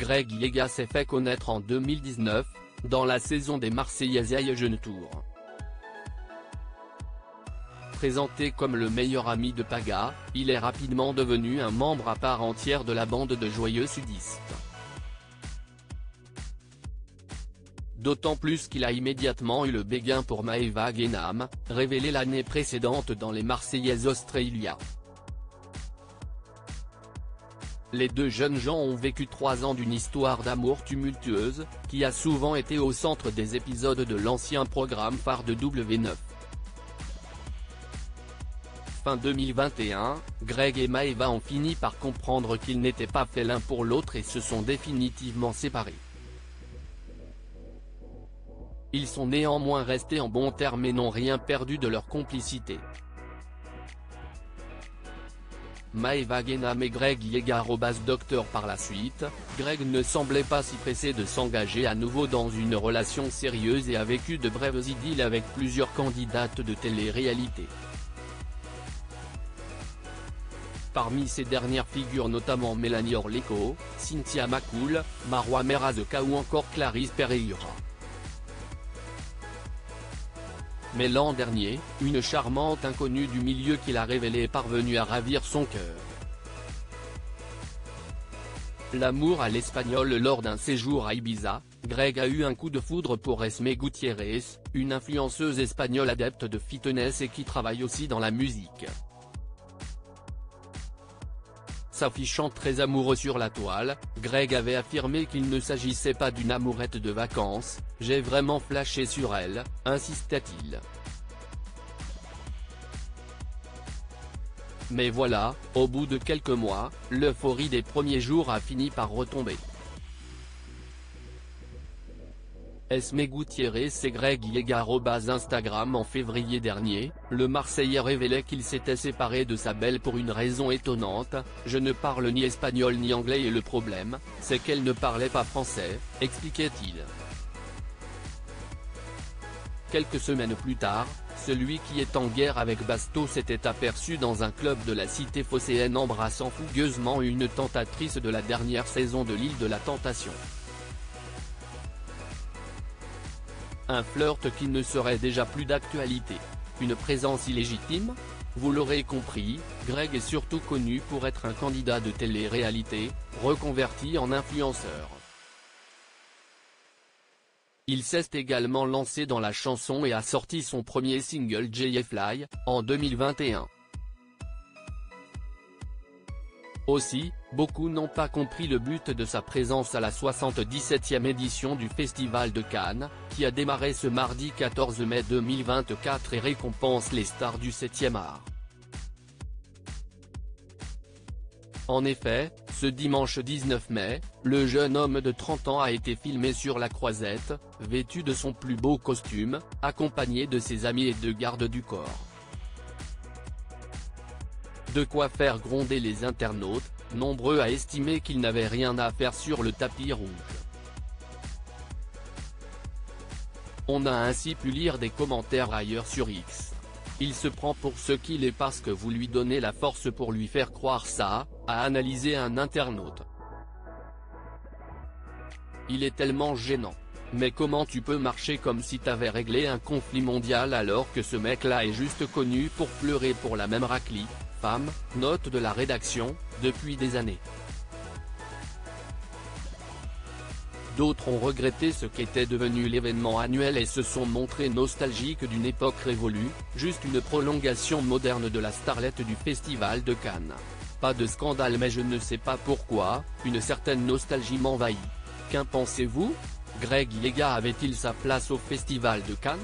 Greg Yega s'est fait connaître en 2019, dans la saison des Marseillais à Jeune Tour. Présenté comme le meilleur ami de Paga, il est rapidement devenu un membre à part entière de la bande de joyeux sudistes. D'autant plus qu'il a immédiatement eu le béguin pour Maëva Guénam, révélée l'année précédente dans les Marseillais Australia. Les deux jeunes gens ont vécu 3 ans d'une histoire d'amour tumultueuse, qui a souvent été au centre des épisodes de l'ancien programme phare de W9. Fin 2021, Greg et Maëva ont fini par comprendre qu'ils n'étaient pas faits l'un pour l'autre et se sont définitivement séparés. Ils sont néanmoins restés en bons termes et n'ont rien perdu de leur complicité. Maëva Guénam et Greg Yega @docteur Par la suite, Greg ne semblait pas si pressé de s'engager à nouveau dans une relation sérieuse et a vécu de brèves idylles avec plusieurs candidates de télé-réalité. Parmi ces dernières figurent notamment Mélanie Orleco, Cynthia McCool, Marwa Merazeka ou encore Clarisse Pereira. Mais l'an dernier, une charmante inconnue du milieu qu'il a révélée est parvenue à ravir son cœur. L'amour à l'espagnol. Lors d'un séjour à Ibiza, Greg a eu un coup de foudre pour Esme Gutiérrez, une influenceuse espagnole adepte de fitness et qui travaille aussi dans la musique. S'affichant très amoureux sur la toile, Greg avait affirmé qu'il ne s'agissait pas d'une amourette de vacances. « J'ai vraiment flashé sur elle », insistait-il. Mais voilà, au bout de quelques mois, l'euphorie des premiers jours a fini par retomber. Esme Gutiérrez et Greg Yega @Instagram. En février dernier, le Marseillais révélait qu'il s'était séparé de sa belle pour une raison étonnante. « Je ne parle ni espagnol ni anglais et le problème, c'est qu'elle ne parlait pas français », expliquait-il. Quelques semaines plus tard, celui qui est en guerre avec Basto s'était aperçu dans un club de la cité phocéenne embrassant fougueusement une tentatrice de la dernière saison de l'Île de la Tentation. Un flirt qui ne serait déjà plus d'actualité. Une présence illégitime ? Vous l'aurez compris, Greg est surtout connu pour être un candidat de télé-réalité, reconverti en influenceur. Il s'est également lancé dans la chanson et a sorti son premier single J-Fly, en 2021. Aussi, beaucoup n'ont pas compris le but de sa présence à la 77e édition du Festival de Cannes, qui a démarré ce mardi 14 mai 2024 et récompense les stars du 7e art. En effet, ce dimanche 19 mai, le jeune homme de 30 ans a été filmé sur la Croisette, vêtu de son plus beau costume, accompagné de ses amis et de gardes du corps. De quoi faire gronder les internautes, nombreux à estimer qu'il n'avait rien à faire sur le tapis rouge. On a ainsi pu lire des commentaires ailleurs sur X. Il se prend pour ce qu'il est parce que vous lui donnez la force pour lui faire croire ça, a analysé un internaute. Il est tellement gênant. Mais comment tu peux marcher comme si t'avais réglé un conflit mondial alors que ce mec-là est juste connu pour pleurer pour la même raclie, femme, note de la rédaction, depuis des années. D'autres ont regretté ce qu'était devenu l'événement annuel et se sont montrés nostalgiques d'une époque révolue, juste une prolongation moderne de la starlette du Festival de Cannes. Pas de scandale mais je ne sais pas pourquoi, une certaine nostalgie m'envahit. Qu'en pensez-vous ? Greg Yega avait-il sa place au Festival de Cannes ?